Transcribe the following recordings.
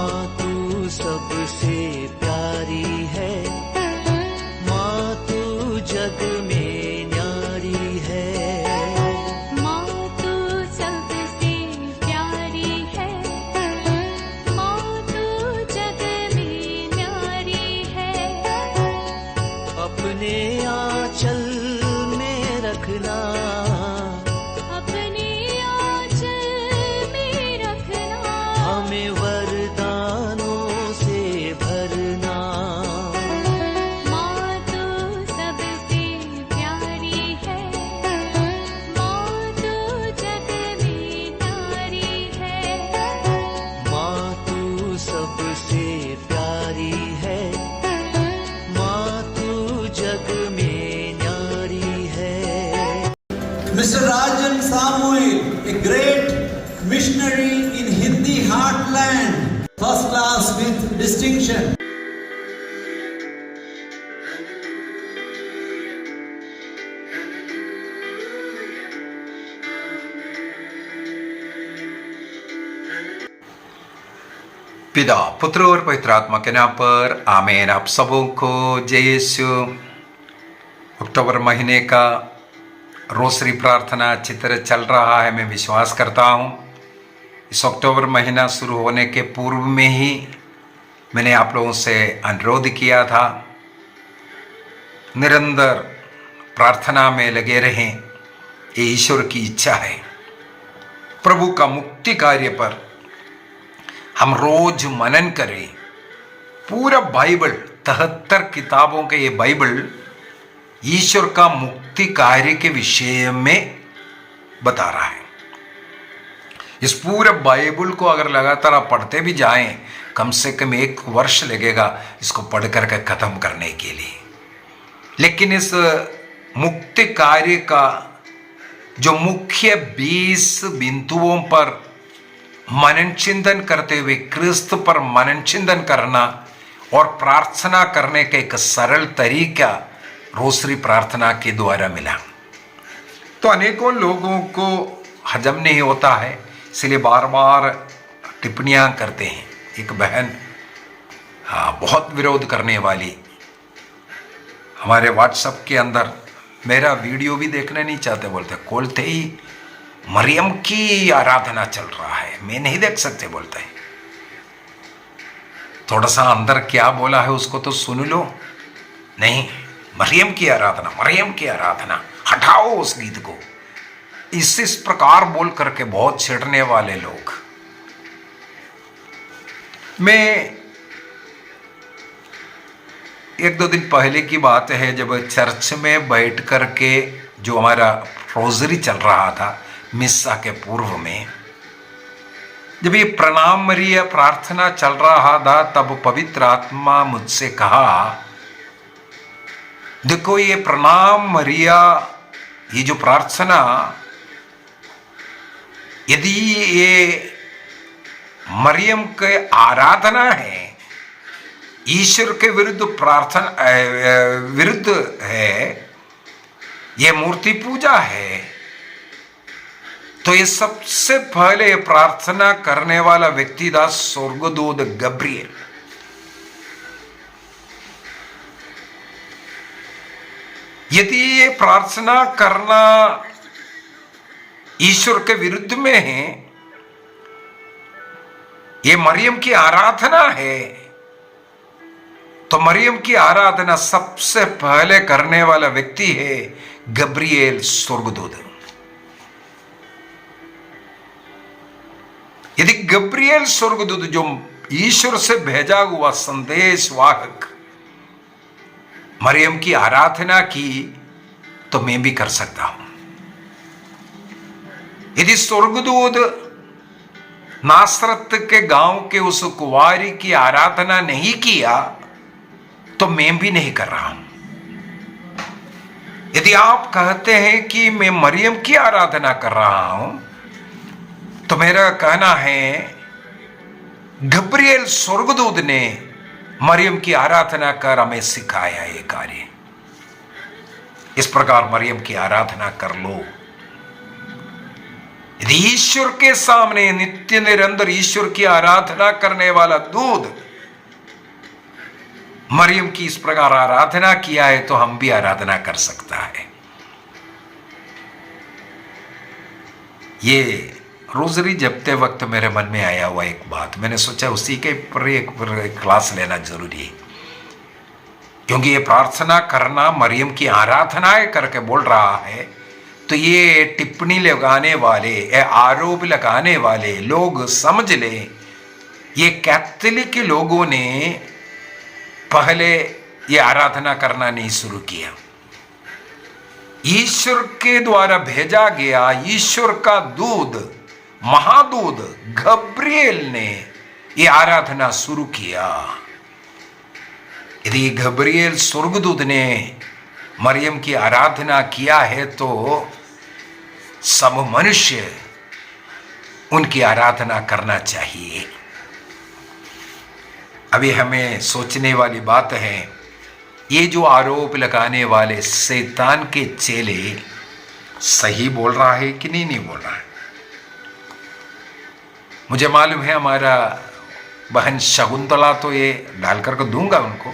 माँ तू सबसे प्यारी है, माँ तू जग में न्यारी है। माँ तू सबसे प्यारी है, माँ तू जग में न्यारी है। अपने आंचल में रखना, अपने आंचल में रखना। हमें वरदानों से भरना। माँ तू सबसे प्यारी है, माँ तू जग में न्यारी है। माँ तू सबसे प्यारी है, माँ तू जग में न्यारी है। Mr. Rajan Samuel, a great missionary in Hindi heartland, first class with distinction. पिता, पुत्र और पवित्र आत्मा के नाम पर आमीन। आप सबों को जय यीशु। अक्टूबर महीने का रोसरी प्रार्थना चित्र चल रहा है, मैं विश्वास करता हूँ। इस अक्टूबर महीना शुरू होने के पूर्व में ही मैंने आप लोगों से अनुरोध किया था, निरंतर प्रार्थना में लगे रहें, ये ईश्वर की इच्छा है। प्रभु का मुक्ति कार्य पर हम रोज मनन करें। पूरा बाइबल 73 किताबों के ये बाइबल ईश्वर का मुक्ति कार्य के विषय में बता रहा है। इस पूरे बाइबल को अगर लगातार आप पढ़ते भी जाएं, कम से कम 1 वर्ष लगेगा इसको पढ़ करके खत्म करने के लिए। लेकिन इस मुक्ति कार्य का जो मुख्य 20 बिंदुओं पर मनन चिंतन करते हुए क्रिस्त पर मनन चिंतन करना और प्रार्थना करने का एक सरल तरीका रोसरी प्रार्थना के द्वारा मिला। तो अनेकों लोगों को हजम नहीं होता है, इसलिए बार बार टिप्पणियां करते हैं। एक बहन बहुत विरोध करने वाली हमारे व्हाट्सएप के अंदर मेरा वीडियो भी देखना नहीं चाहते, बोलते ही मरियम की आराधना चल रहा है, मैं नहीं देख सकते, बोलते हैं। थोड़ा सा अंदर क्या बोला है उसको तो सुन लो। नहीं, मरियम की आराधना, मरियम की आराधना, हटाओ उस गीत को। इस प्रकार बोल करके बहुत छेड़ने वाले लोग। मैं 1-2 दिन पहले की बात है, जब चर्च में बैठ करके जो हमारा रोजरी चल रहा था मिस्सा के पूर्व में, जब ये प्रणाम मरिया प्रार्थना चल रहा था, तब पवित्र आत्मा मुझसे कहा, देखो ये प्रणाम मरिया, ये जो प्रार्थना, यदि ये मरियम के आराधना है, ईश्वर के विरुद्ध प्रार्थना विरुद्ध है, ये मूर्ति पूजा है, तो ये सबसे पहले प्रार्थना करने वाला व्यक्ति था स्वर्गदूत गब्रिएल। यदि ये प्रार्थना करना ईश्वर के विरुद्ध में है, ये मरियम की आराधना है, तो मरियम की आराधना सबसे पहले करने वाला व्यक्ति है गब्रिएल स्वर्गदूत। यदि गब्रिएल स्वर्गदूत जो ईश्वर से भेजा हुआ संदेश वाहक मरियम की आराधना की, तो मैं भी कर सकता हूं। यदि स्वर्गदूत नासरत के गांव के उस कुंवारी की आराधना नहीं किया, तो मैं भी नहीं कर रहा हूं। यदि आप कहते हैं कि मैं मरियम की आराधना कर रहा हूं, तो मेरा कहना है गब्रिएल स्वर्गदूत ने मरियम की आराधना कर हमें सिखाया ये कार्य। इस प्रकार मरियम की आराधना कर लो। यदि ईश्वर के सामने नित्य निरंतर ईश्वर की आराधना करने वाला दूध मरियम की इस प्रकार आराधना किया है तो हम भी आराधना कर सकता है। ये रोजरी जपते वक्त मेरे मन में आया हुआ एक बात, मैंने सोचा उसी के पर एक क्लास लेना जरूरी है, क्योंकि ये प्रार्थना करना मरियम की आराधना है करके बोल रहा है, तो ये टिप्पणी लगाने वाले, आरोप लगाने वाले लोग समझ ले ये कैथोलिक लोगों ने पहले ये आराधना करना नहीं शुरू किया। ईश्वर के द्वारा भेजा गया ईश्वर का दूध, महादूत गब्रिएल ने ये आराधना शुरू किया। यदि गब्रिएल स्वर्गदूत ने मरियम की आराधना किया है तो सब मनुष्य उनकी आराधना करना चाहिए। अभी हमें सोचने वाली बात है, ये जो आरोप लगाने वाले शैतान के चेले सही बोल रहा है कि नहीं बोल रहा है। मुझे मालूम है हमारा बहन शकुंतला तो ये डाल कर दूंगा उनको,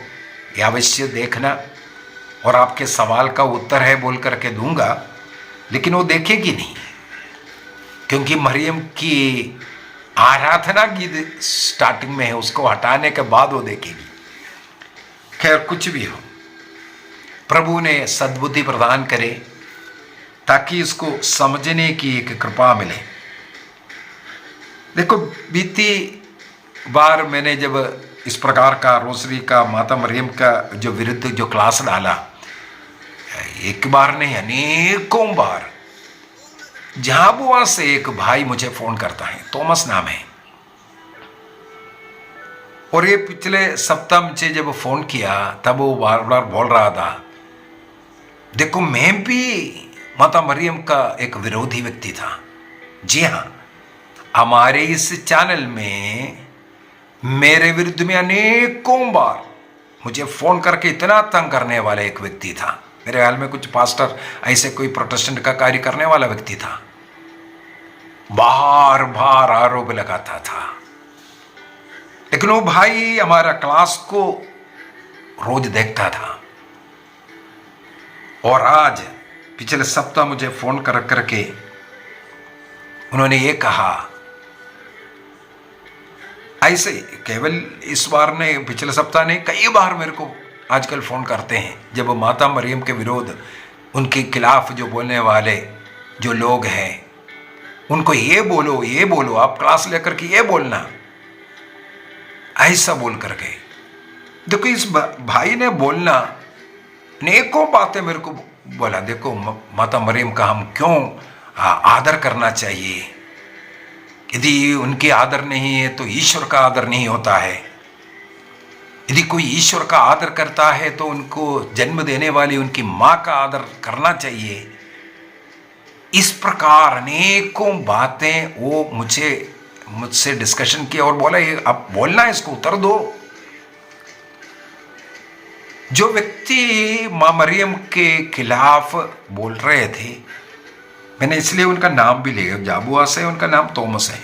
ये अवश्य देखना, और आपके सवाल का उत्तर है बोल करके दूंगा, लेकिन वो देखेगी नहीं, क्योंकि मरियम की आराधना गीत स्टार्टिंग में है, उसको हटाने के बाद वो देखेगी। खैर कुछ भी हो, प्रभु ने सद्बुद्धि प्रदान करे ताकि इसको समझने की एक कृपा मिले। देखो बीती बार मैंने जब इस प्रकार का रोसरी का माता मरियम का जो विरुद्ध जो क्लास डाला, एक बार नहीं अनेकों बार झाबुआ से एक भाई मुझे फोन करता है, थॉमस नाम है, और ये पिछले सप्ताह मुझे जब फोन किया तब वो बार बार बोल रहा था, देखो मैं भी माता मरियम का एक विरोधी व्यक्ति था। जी हाँ, हमारे इस चैनल में मेरे विरुद्ध में अनेकों बार मुझे फोन करके इतना तंग करने वाला एक व्यक्ति था। मेरे ख्याल में कुछ पास्टर ऐसे कोई प्रोटेस्टेंट का कार्य करने वाला व्यक्ति था, बार बार आरोप लगाता था। लेकिन वो भाई हमारा क्लास को रोज देखता था, और आज पिछले सप्ताह मुझे फोन कर करके उन्होंने ये कहा, ऐसे केवल इस बार ने, पिछले सप्ताह ने कई बार मेरे को आजकल फोन करते हैं, जब माता मरियम के विरोध, उनके खिलाफ जो बोलने वाले जो लोग हैं, उनको ये बोलो, आप क्लास लेकर के ये बोलना, ऐसा बोल करके। देखो इस भाई ने बोलना अनेकों बातें मेरे को बोला, देखो माता मरियम का हम क्यों आदर करना चाहिए, यदि उनके आदर नहीं है तो ईश्वर का आदर नहीं होता है, यदि कोई ईश्वर का आदर करता है तो उनको जन्म देने वाली उनकी माँ का आदर करना चाहिए। इस प्रकार अनेकों बातें वो मुझसे डिस्कशन किया और बोला, ये अब बोलना है, इसको उत्तर दो। जो व्यक्ति माँ मरियम के खिलाफ बोल रहे थे, मैंने इसलिए उनका नाम भी लिया, जाबुआ से उनका नाम थॉमस है।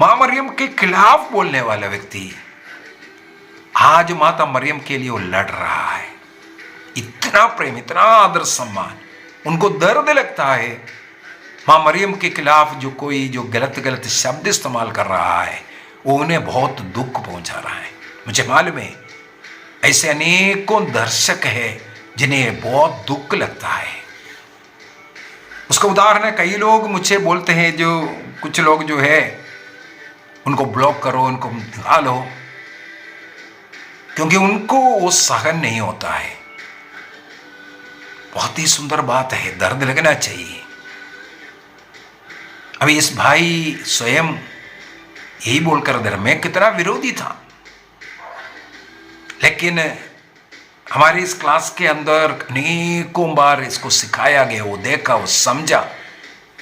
मां मरियम के खिलाफ बोलने वाला व्यक्ति आज माता मरियम के लिए वो लड़ रहा है। इतना प्रेम, इतना आदर सम्मान, उनको दर्द लगता है मां मरियम के खिलाफ जो कोई जो गलत शब्द इस्तेमाल कर रहा है, वो उन्हें बहुत दुख पहुंचा रहा है। मुझे मालूम है ऐसे अनेकों दर्शक हैं जिन्हें बहुत दुख लगता है। उसका उदाहरण है, कई लोग मुझे बोलते हैं, जो कुछ लोग जो है उनको ब्लॉक करो, उनको निकालो, क्योंकि उनको वो सहन नहीं होता है। बहुत ही सुंदर बात है, दर्द लगना चाहिए। अभी इस भाई स्वयं यही बोलकर दर मैं कितना विरोधी था, लेकिन हमारी इस क्लास के अंदर अनेकों बार इसको सिखाया गया, वो देखा, वो समझा,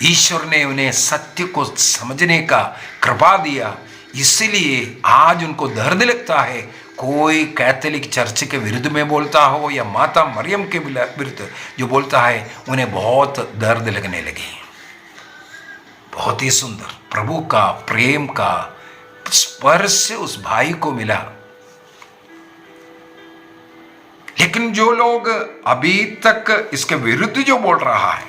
ईश्वर ने उन्हें सत्य को समझने का कृपा दिया, इसलिए आज उनको दर्द लगता है, कोई कैथोलिक चर्च के विरुद्ध में बोलता हो या माता मरियम के विरुद्ध जो बोलता है, उन्हें बहुत दर्द लगने लगी। बहुत ही सुंदर प्रभु का प्रेम का स्पर्श उस भाई को मिला। लेकिन जो लोग अभी तक इसके विरुद्ध जो बोल रहा है,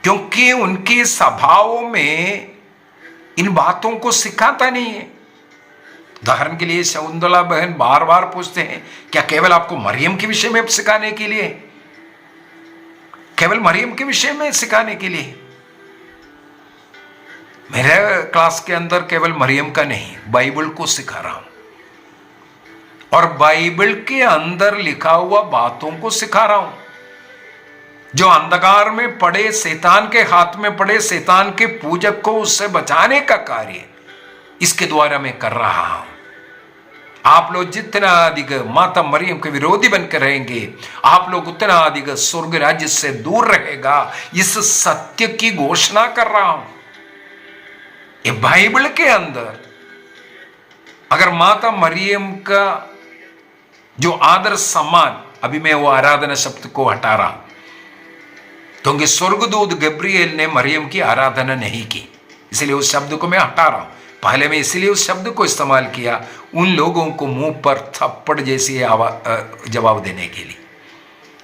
क्योंकि उनके स्वभाव में इन बातों को सिखाता नहीं है। उदाहरण के लिए शकुंतला बहन बार बार पूछते हैं, क्या केवल आपको मरियम के विषय में सिखाने के लिए, केवल मरियम के विषय में सिखाने के लिए? मेरे क्लास के अंदर केवल मरियम का नहीं, बाइबल को सिखा रहा हूं और बाइबल के अंदर लिखा हुआ बातों को सिखा रहा हूं। जो अंधकार में पड़े, शैतान के हाथ में पड़े, शैतान के पूजक को उससे बचाने का कार्य इसके द्वारा मैं कर रहा हूं। आप लोग जितना अधिक माता मरियम के विरोधी बनकर रहेंगे, आप लोग उतना अधिक स्वर्ग राज्य से दूर रहेगा। इस सत्य की घोषणा कर रहा हूं। ये बाइबल के अंदर अगर माता मरियम का जो आदर सम्मान, अभी मैं वो आराधना शब्द को हटा रहा, क्योंकि स्वर्गदूत गब्रिएल ने मरियम की आराधना नहीं की, इसलिए उस शब्द को मैं हटा रहा हूं। पहले मैं इसलिए उस शब्द को इस्तेमाल किया उन लोगों को मुंह पर थप्पड़ जैसी जवाब देने के लिए।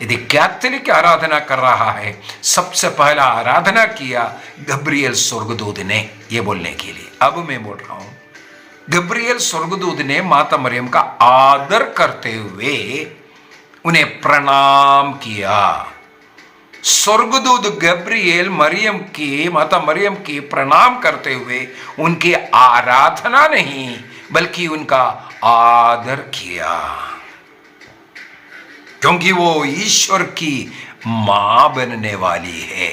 यदि कैथोलिक आराधना कर रहा है, सबसे पहला आराधना किया गब्रिएल स्वर्गदूत ने, ये बोलने के लिए। अब मैं बोल रहा हूं, गब्रिएल स्वर्गदूत ने माता मरियम का आदर करते हुए उन्हें प्रणाम किया। स्वर्गदूत गब्रिएल मरियम की, माता मरियम की प्रणाम करते हुए उनकी आराधना नहीं बल्कि उनका आदर किया, क्योंकि वो ईश्वर की मां बनने वाली है।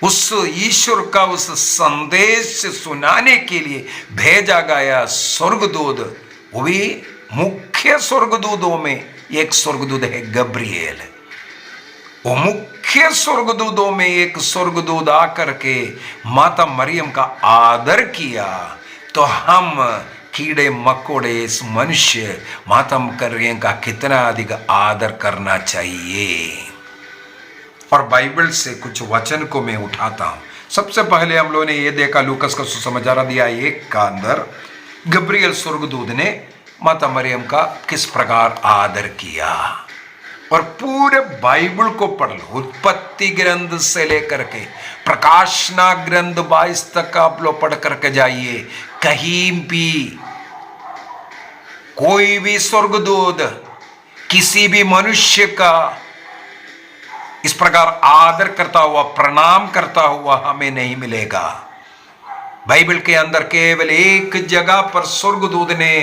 उस ईश्वर का उस संदेश सुनाने के लिए भेजा गया स्वर्गदूत, वो भी मुख्य स्वर्गदूतों में एक स्वर्गदूत है गब्रिएल। वो मुख्य स्वर्गदूतों में एक स्वर्गदूत आकर के माता मरियम का आदर किया, तो हम कीड़े मकोड़े इस मनुष्य माता मरियम का कितना अधिक आदर करना चाहिए। और बाइबल से कुछ वचन को मैं उठाता हूं। सबसे पहले हम लोगों ने ये देखा, लूकस का सुसमाचार दिया 1 का अंदर गब्रिएल स्वर्गदूत ने माता मरियम का किस प्रकार आदर किया। और पूरे बाइबल को पढ़ लो, उत्पत्ति ग्रंथ से लेकर के प्रकाशना ग्रंथ 22 तक आप लोग पढ़ करके जाइए। कहीं भी कोई भी स्वर्गदूत किसी भी मनुष्य का इस प्रकार आदर करता हुआ, प्रणाम करता हुआ हमें नहीं मिलेगा। बाइबल के अंदर केवल एक जगह पर स्वर्गदूत ने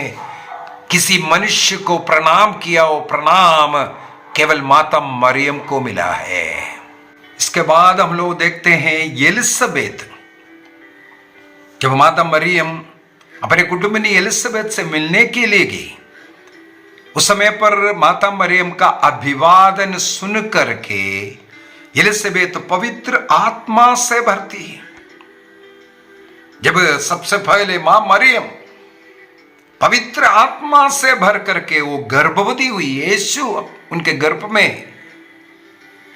किसी मनुष्य को प्रणाम किया, वो प्रणाम केवल माता मरियम को मिला है। इसके बाद हम लोग देखते हैं एलिसबेत। जब माता मरियम अपने कुटुंबिनी एलिसबेत से मिलने के लिए गई, उस समय पर माता मरियम का अभिवादन सुन करके एलिसबेत पवित्र आत्मा से भरती है। जब सबसे पहले मां मरियम पवित्र आत्मा से भर करके वो गर्भवती हुई, यीशु उनके गर्भ में,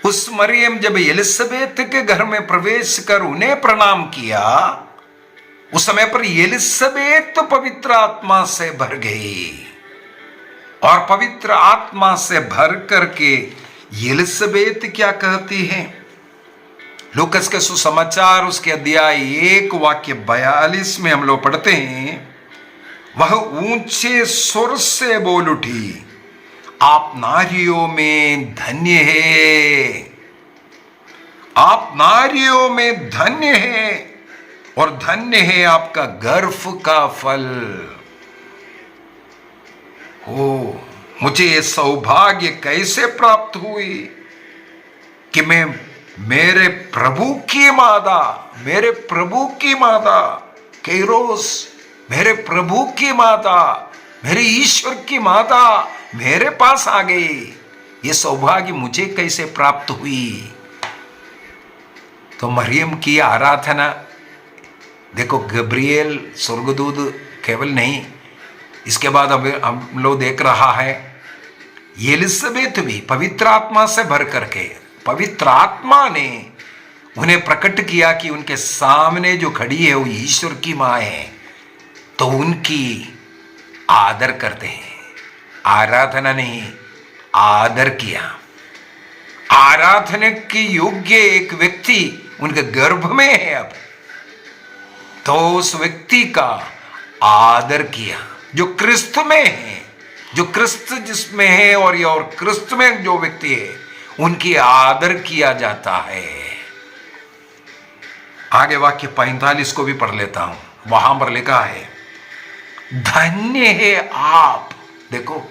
उस मरियम जब एलिसबेत के घर में प्रवेश कर उन्हें प्रणाम किया, उस समय पर एलिसबेत तो पवित्र आत्मा से भर गई। और पवित्र आत्मा से भर करके एलिसबेत क्या कहती है? लूकस के सुसमाचार उसके अध्याय 1 वाक्य 42 में हम लोग पढ़ते हैं, वह ऊंचे स्वर से बोल उठी, आप नारियों में धन्य है, आप नारियों में धन्य है और धन्य है आपका गर्भ का फल। ओ, मुझे ये सौभाग्य कैसे प्राप्त हुई कि मैं मेरे प्रभु की माता, मेरे प्रभु की माता कैरोस, मेरे प्रभु की माता, मेरे ईश्वर की माता मेरे पास आ गई। ये सौभाग्य मुझे कैसे प्राप्त हुई? तो मरियम की आराधना देखो, गब्रिएल स्वर्गदूत केवल नहीं, इसके बाद अब हम लोग देख रहा है एलिजबेथ भी पवित्र आत्मा से भर करके पवित्र आत्मा ने उन्हें प्रकट किया कि उनके सामने जो खड़ी है वो ईश्वर की मां है, तो उनकी आदर करते हैं। आराधना नहीं, आदर किया। आराधना के योग्य एक व्यक्ति उनके गर्भ में है अब, तो उस व्यक्ति का आदर किया जो क्रिस्त में है, जो क्रिस्त जिसमें है और क्रिस्त में जो व्यक्ति है उनकी आदर किया जाता है। आगे वाक्य 45 को भी पढ़ लेता हूं। वहां पर लिखा है धन्य है आप। देखो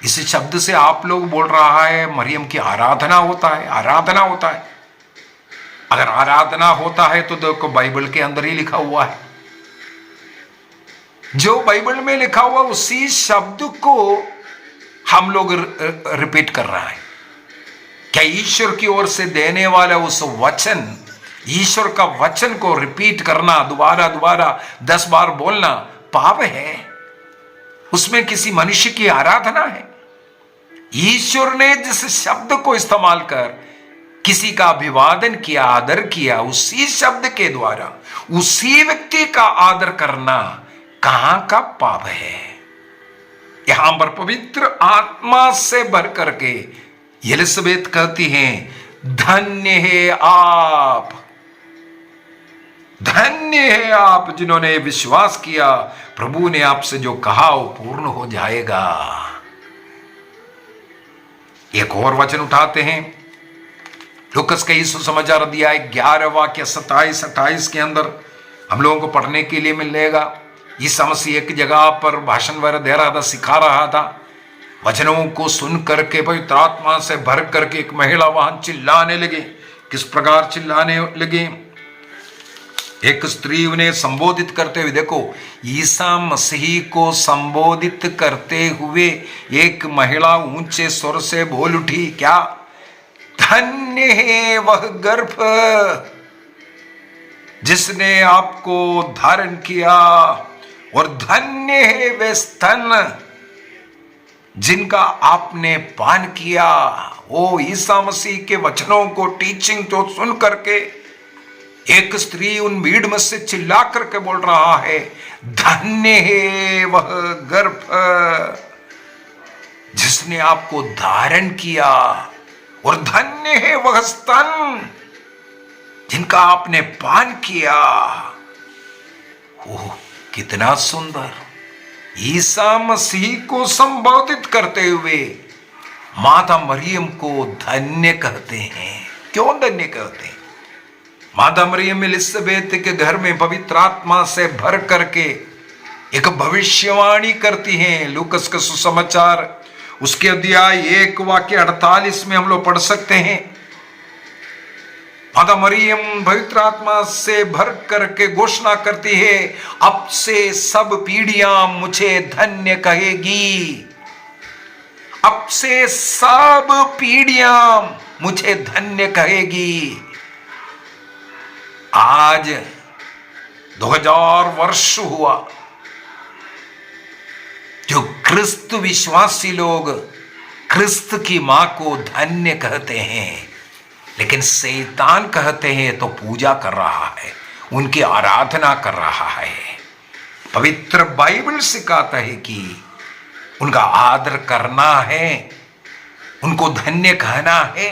इस शब्द से आप लोग बोल रहा है मरियम की आराधना होता है, आराधना होता है। अगर आराधना होता है तो देखो बाइबल के अंदर ही लिखा हुआ है, जो बाइबल में लिखा हुआ उसी शब्द को हम लोग रिपीट कर रहा है। क्या ईश्वर की ओर से देने वाला उस वचन, ईश्वर का वचन को रिपीट करना, दोबारा दोबारा 10 बार बोलना पाप है? उसमें किसी मनुष्य की आराधना है? ईश्वर ने जिस शब्द को इस्तेमाल कर किसी का अभिवादन किया, आदर किया, उसी शब्द के द्वारा उसी व्यक्ति का आदर करना कहां का पाप है? यहां पर पवित्र आत्मा से भर करके एलिजबेथ कहती हैं धन्य है आप, धन्य है आप जिन्होंने विश्वास किया प्रभु ने आपसे जो कहा वो पूर्ण हो जाएगा। एक और वचन उठाते हैं लूकस का सुसमाचार दिया है 11 वाक्य 27-28 के अंदर हम लोगों को पढ़ने के लिए मिलेगा। यीशु मसीह एक जगह पर भाषण वगैरह दे रहा था, सिखा रहा था। वचनों को सुन करके पवित्र आत्मा से भर करके एक महिला वहां चिल्लाने लगी। किस प्रकार चिल्लाने लगी? एक स्त्री उन्हें संबोधित करते हुए, देखो ईसा मसीह को संबोधित करते हुए एक महिला ऊंचे स्वर से बोल उठी, क्या? धन्य है वह गर्भ जिसने आपको धारण किया और धन्य है वे स्तन जिनका आपने पान किया। ओ ईसा मसीह के वचनों को, टीचिंग तो सुन करके एक स्त्री उन भीड़ में से चिल्ला करके बोल रहा है धन्य है वह गर्भ जिसने आपको धारण किया और धन्य है वह स्तन जिनका आपने पान किया। ओह कितना सुंदर! ईसा मसीह को संबोधित करते हुए माता मरियम को धन्य कहते हैं। क्यों धन्य कहते हैं? माता मरियम एलिजबेथ के घर में पवित्र आत्मा से भर करके एक भविष्यवाणी करती हैं। लूकस का सुसमाचार उसके अध्याय 1 वाक्य 48 में हम लोग पढ़ सकते हैं। माता मरियम पवित्र आत्मा से भर करके घोषणा करती है, अब से सब पीढ़ियां मुझे धन्य कहेगी, अब से सब पीढ़ियां मुझे धन्य कहेगी। आज 2000 वर्ष हुआ जो क्रिस्त विश्वासी लोग क्रिस्त की मां को धन्य कहते हैं, लेकिन शैतान कहते हैं तो पूजा कर रहा है, उनकी आराधना कर रहा है। पवित्र बाइबल सिखाता है कि उनका आदर करना है, उनको धन्य कहना है।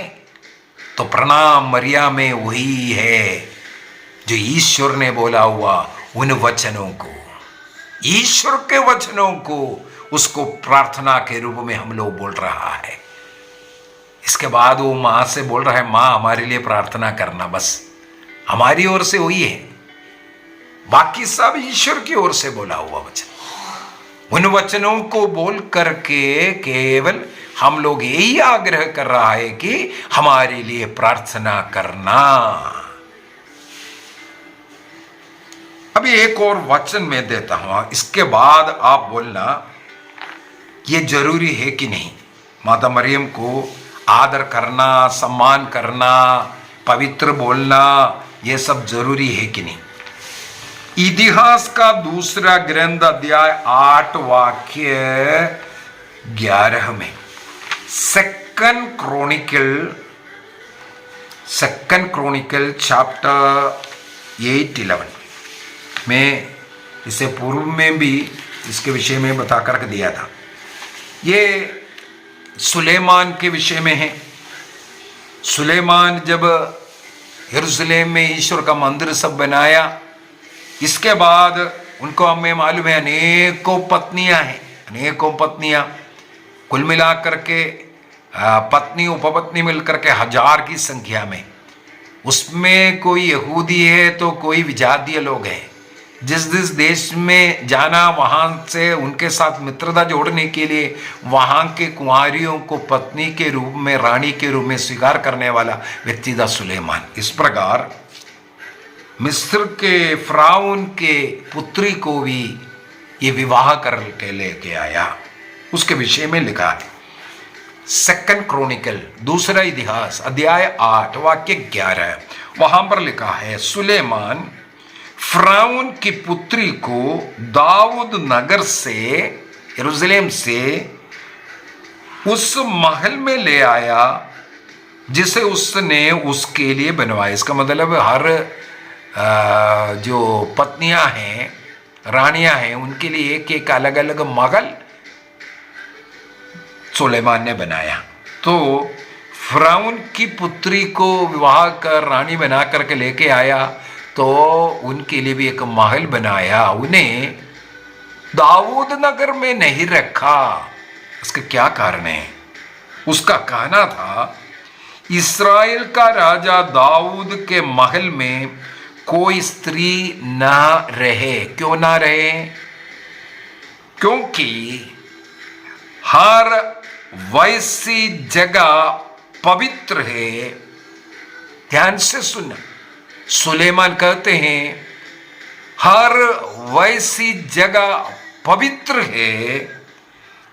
तो प्रणाम मरिया में वही है जो ईश्वर ने बोला हुआ उन वचनों को, ईश्वर के वचनों को, उसको प्रार्थना के रूप में हम लोग बोल रहा है। इसके बाद वो मां से बोल रहा है, मां हमारे लिए प्रार्थना करना, बस हमारी ओर से वही है, बाकी सब ईश्वर की ओर से बोला हुआ वचन। उन वचनों को बोल करके केवल हम लोग यही आग्रह कर रहा है कि हमारे लिए प्रार्थना करना। अभी एक और वचन मैं देता हूं, इसके बाद आप बोलना ये जरूरी है कि नहीं। माता मरियम को आदर करना, सम्मान करना, पवित्र बोलना, ये सब जरूरी है कि नहीं? इतिहास का दूसरा ग्रंथ अध्याय 8 वाक्य 11 में सेकंड क्रॉनिकल चैप्टर 8:11 में, इसे पूर्व में भी इसके विषय में बता कर दिया था। ये सुलेमान के विषय में है। सुलेमान जब यरूशलेम में ईश्वर का मंदिर सब बनाया, इसके बाद उनको हमें मालूम है अनेकों पत्नियां, कुल मिलाकर के पत्नी उपपत्नी मिलकर के 1000 की संख्या में। उसमें कोई यहूदी है तो कोई विजातीय लोग हैं। जिस देश में जाना, वहाँ से उनके साथ मित्रता जोड़ने के लिए वहाँ के कुंवारियों को पत्नी के रूप में, रानी के रूप में स्वीकार करने वाला व्यक्ति था सुलेमान। इस प्रकार मिस्र के फ़िरौन के पुत्री को भी ये विवाह करके लेके आया। उसके विषय में लिखा है सेकंड क्रॉनिकल, दूसरा इतिहास अध्याय 8 वाक्य 11। वहां पर लिखा है, सुलेमान फ़िरौन की पुत्री को दाऊद नगर से, यरूशलेम से उस महल में ले आया जिसे उसने उसके लिए बनवाया। इसका मतलब हर जो पत्नियां हैं, रानियां हैं, उनके लिए एक एक अलग अलग महल सुलेमान ने बनाया। तो फ़िरौन की पुत्री को विवाह कर रानी बना करके लेके आया, तो उनके लिए भी एक महल बनाया। उन्हें दाऊद नगर में नहीं रखा। इसका क्या कारण है? उसका कहना था, इस्राएल का राजा दाऊद के महल में कोई स्त्री ना रहे। क्यों ना रहे? क्योंकि हर वैसी जगह पवित्र है। ध्यान से सुनना, सुलेमान कहते हैं हर वैसी जगह पवित्र है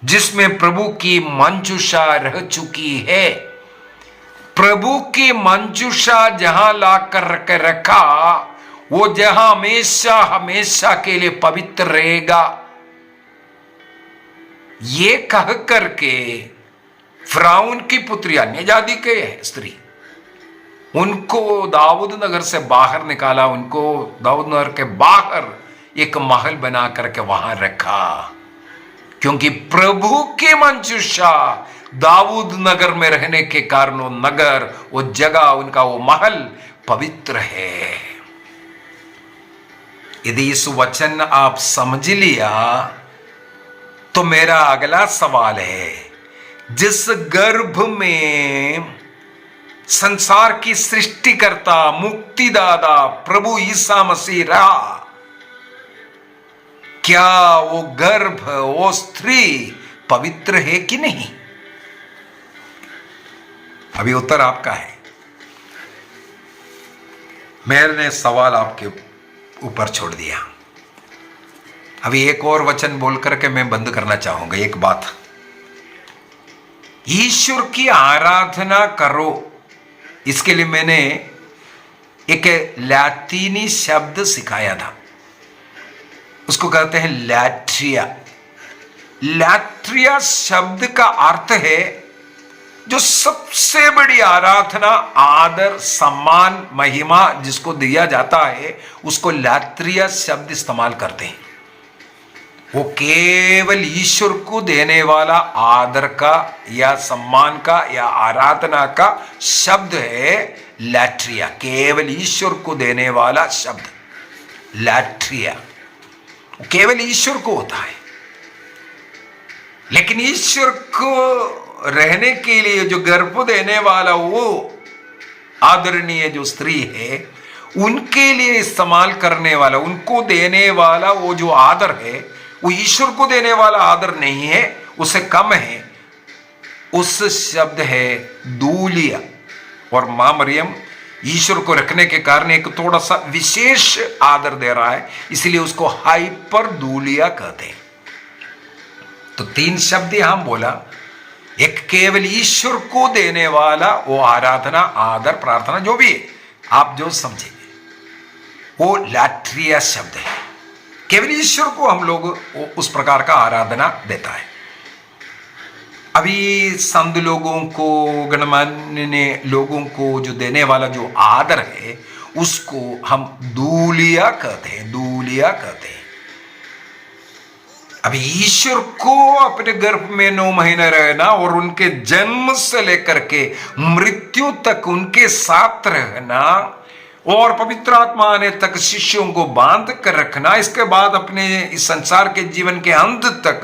जिसमें प्रभु की मंजूषा रह चुकी है। प्रभु की मंजूषा जहां लाकर रखा, वो जहां हमेशा हमेशा के लिए पवित्र रहेगा। ये कह करके फ़िरौन की पुत्री, अन्य जाति के स्त्री, उनको दाऊद नगर से बाहर निकाला। उनको दाऊद नगर के बाहर एक महल बना करके वहां रखा, क्योंकि प्रभु की मंजूषा दाऊद नगर में रहने के कारण वो नगर, वो जगह, उनका वो महल पवित्र है। यदि इस वचन आप समझ लिया तो मेरा अगला सवाल है, जिस गर्भ में संसार की सृष्टिकर्ता, मुक्तिदाता प्रभु ईसा मसीह रहा, क्या वो गर्भ, वो स्त्री पवित्र है कि नहीं? अभी उत्तर आपका है। मैंने सवाल आपके ऊपर छोड़ दिया। अभी एक और वचन बोल करके मैं बंद करना चाहूंगा। एक बात, ईश्वर की आराधना करो, इसके लिए मैंने एक लैटिनी शब्द सिखाया था। उसको कहते हैं लैट्रिया। लैट्रिया शब्द का अर्थ है जो सबसे बड़ी आराधना, आदर, सम्मान, महिमा जिसको दिया जाता है, उसको लैट्रिया शब्द इस्तेमाल करते हैं। वो केवल ईश्वर को देने वाला आदर का या सम्मान का या आराधना का शब्द है लैट्रिया। केवल ईश्वर को देने वाला शब्द लैट्रिया केवल ईश्वर को होता है। लेकिन ईश्वर को रहने के लिए जो गर्भ देने वाला, वो आदरणीय जो स्त्री है, उनके लिए इस्तेमाल करने वाला, उनको देने वाला वो जो आदर है, वो ईश्वर को देने वाला आदर नहीं है, उससे कम है। उस शब्द है दूलिया। और मां मरियम ईश्वर को रखने के कारण एक थोड़ा सा विशेष आदर दे रहा है, इसलिए उसको हाइपर दूलिया कहते हैं। तो तीन शब्द यहां बोला। एक केवल ईश्वर को देने वाला, वो आराधना, आदर, प्रार्थना जो भी है, आप जो समझेंगे, वो लैट्रिया शब्द है। केवल ईश्वर को हम लोग उस प्रकार का आराधना देता है। अभी संत लोगों को, गणमान्य लोगों को जो देने वाला जो आदर है उसको हम दूलिया कहते हैं, दूलिया कहते हैं। अभी ईश्वर को अपने गर्भ में 9 महीने रहना और उनके जन्म से लेकर के मृत्यु तक उनके साथ रहना और पवित्र आत्मा आने तक शिष्यों को बांध कर रखना, इसके बाद अपने इस संसार के जीवन के अंत तक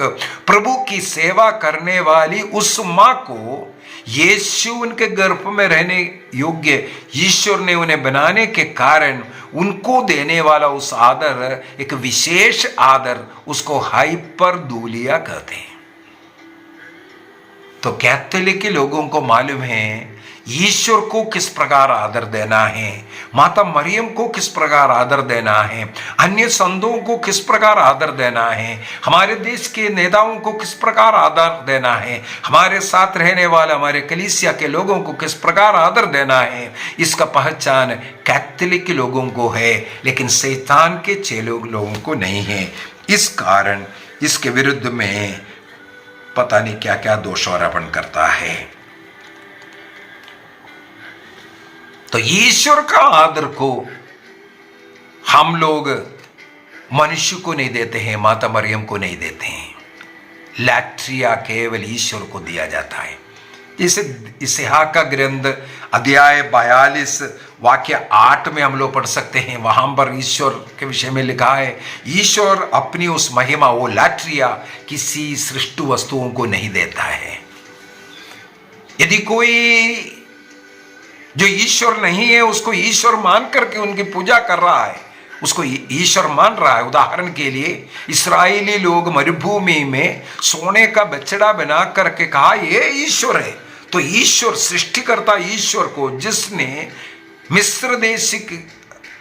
प्रभु की सेवा करने वाली उस मां को यीशु उनके गर्भ में रहने योग्य ईश्वर ने उन्हें बनाने के कारण उनको देने वाला उस आदर, एक विशेष आदर, उसको हाइपर दूलिया कहते हैं। तो कैथोलिक के लोगों को मालूम है ईश्वर को किस प्रकार आदर देना है, माता मरियम को किस प्रकार आदर देना है, अन्य संतों को किस प्रकार आदर देना है, हमारे देश के नेताओं को किस प्रकार आदर देना है, हमारे साथ रहने वाले हमारे कलीसिया के लोगों को किस प्रकार आदर देना है। इसका पहचान कैथोलिक लोगों को है, लेकिन शैतान के चेलों लोगों को नहीं है। इस कारण इसके विरुद्ध में पता नहीं क्या क्या दोषारोपण करता है। तो ईश्वर का आदर को हम लोग मनुष्य को नहीं देते हैं, माता मरियम को नहीं देते हैं, लैट्रिया केवल ईश्वर को दिया जाता है। जैसे इसहाक का ग्रंथ अध्याय 42 वाक्य 8 में हम लोग पढ़ सकते हैं, वहां पर ईश्वर के विषय में लिखा है, ईश्वर अपनी उस महिमा, वो लैट्रिया, किसी सृष्टि वस्तुओं को नहीं देता है। यदि कोई जो ईश्वर नहीं है उसको ईश्वर मान करके उनकी पूजा कर रहा है, उसको ईश्वर मान रहा है। उदाहरण के लिए इस्राएली लोग मरुभूमि में सोने का बछड़ा बना करके कहा ये ईश्वर है। तो ईश्वर, सृष्टिकर्ता ईश्वर को, जिसने मिस्र देश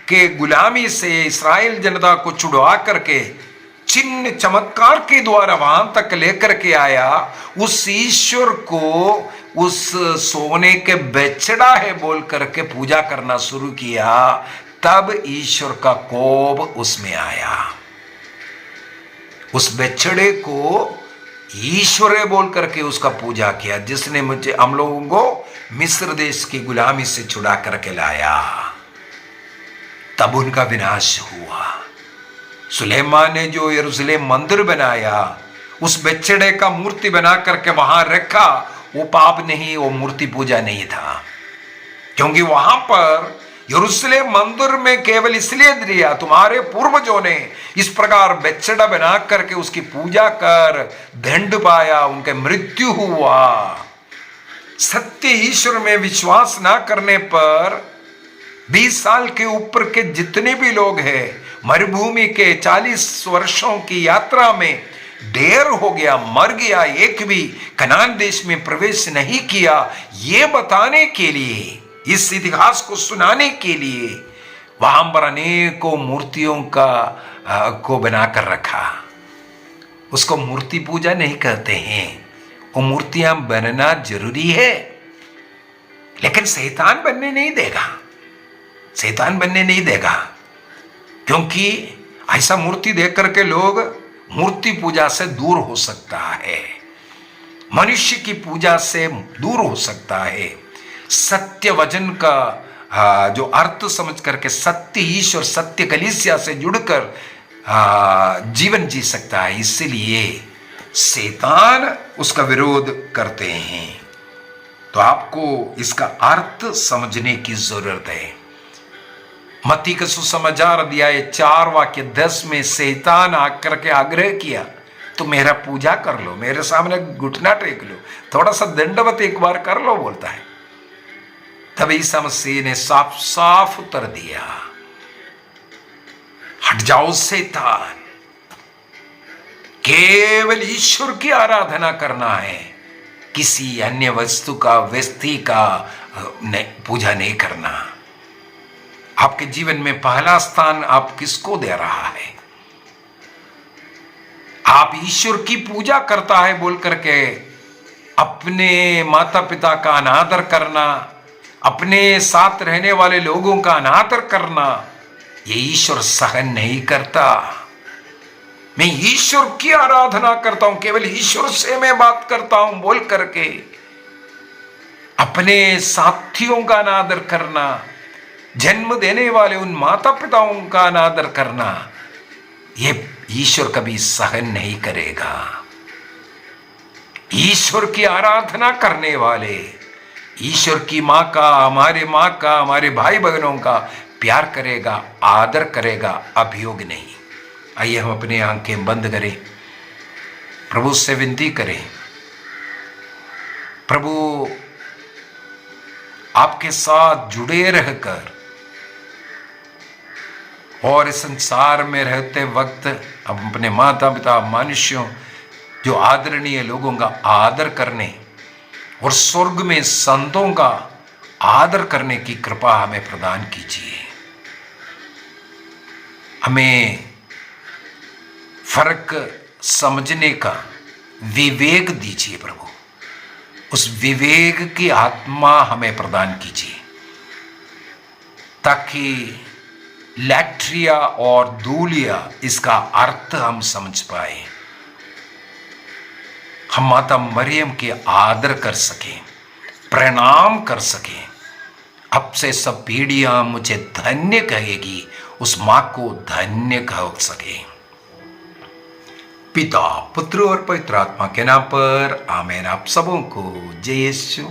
के गुलामी से इस्राएल जनता को छुड़वा करके चिन्ह चमत्कार के द्वारा वहां तक लेकर के आया, उस ईश्वर को उस सोने के बछड़ा है बोल करके पूजा करना शुरू किया, तब ईश्वर का कोप उसमें आया। उस बछड़े को ईश्वर बोल करके उसका पूजा किया, जिसने मुझे, हम लोगों को मिस्र देश की गुलामी से छुड़ा करके लाया। तब उनका विनाश हुआ। सुलेमान ने जो यरूशलेम मंदिर बनाया, उस बछड़े का मूर्ति बना करके वहां रखा, वो पाप नहीं, वो मूर्ति पूजा नहीं था, क्योंकि वहां पर यरूशलेम मंदिर में केवल इसलिए दिया, तुम्हारे पूर्वजों ने इस प्रकार बछड़ा बना करके उसकी पूजा कर दंड पाया, उनके मृत्यु हुआ। सत्य ईश्वर में विश्वास ना करने पर 20 साल के ऊपर के जितने भी लोग हैं, मरुभूमि के 40 वर्षों की यात्रा में ढेर हो गया, मर गया, एक भी कनान देश में प्रवेश नहीं किया। ये बताने के लिए, इस इतिहास को सुनाने के लिए वहां पर अनेकों मूर्तियों को बनाकर रखा। उसको मूर्ति पूजा नहीं कहते हैं, वो मूर्तियां बनना जरूरी है, लेकिन शैतान बनने नहीं देगा, शैतान बनने नहीं देगा, क्योंकि ऐसा मूर्ति देख करके लोग मूर्ति पूजा से दूर हो सकता है, मनुष्य की पूजा से दूर हो सकता है। सत्य वचन का जो अर्थ समझ करके सत्य ईश्वर, सत्य कलीसिया से जुड़कर जीवन जी सकता है। इसलिए शैतान उसका विरोध करते हैं। तो आपको इसका अर्थ समझने की जरूरत है। मत्ती का सुसमाचार अध्याय 4 वाक्य 10 में शैतान आकर के आग्रह किया, तो मेरा पूजा कर लो, मेरे सामने घुटना टेक लो, थोड़ा सा दंडवत एक बार कर लो, बोलता है। तब ईसा मसीह ने साफ साफ उत्तर दिया, हट जाओ शैतान, केवल ईश्वर की आराधना करना है, किसी अन्य वस्तु का, व्यक्ति का पूजा नहीं करना। आपके जीवन में पहला स्थान आप किसको दे रहा है? आप ईश्वर की पूजा करता है बोल करके अपने माता पिता का अनादर करना, अपने साथ रहने वाले लोगों का अनादर करना, ये ईश्वर सहन नहीं करता। मैं ईश्वर की आराधना करता हूं, केवल ईश्वर से मैं बात करता हूं बोल करके अपने साथियों का अनादर करना, जन्म देने वाले उन माता पिताओं का अनादर करना, ये ईश्वर कभी सहन नहीं करेगा। ईश्वर की आराधना करने वाले, ईश्वर की मां का, हमारे भाई बहनों का प्यार करेगा, आदर करेगा, अभियोग नहीं। आइए हम अपनी आंखें बंद करें, प्रभु से विनती करें, प्रभु आपके साथ जुड़े रहकर और इस संसार में रहते वक्त हम अपने माता पिता, मनुष्यों, जो आदरणीय लोगों का आदर करने और स्वर्ग में संतों का आदर करने की कृपा हमें प्रदान कीजिए। हमें फर्क समझने का विवेक दीजिए प्रभु, उस विवेक की आत्मा हमें प्रदान कीजिए, ताकि लैट्रिया और दूलिया इसका अर्थ हम समझ पाए, हम माता मरियम के आदर कर सकें, प्रणाम कर सकें। अब से सब पीढ़ियां मुझे धन्य कहेगी, उस मां को धन्य कह सके। पिता, पुत्र और पवित्र आत्मा के नाम पर आमीन। आप सबों को जय यीशु।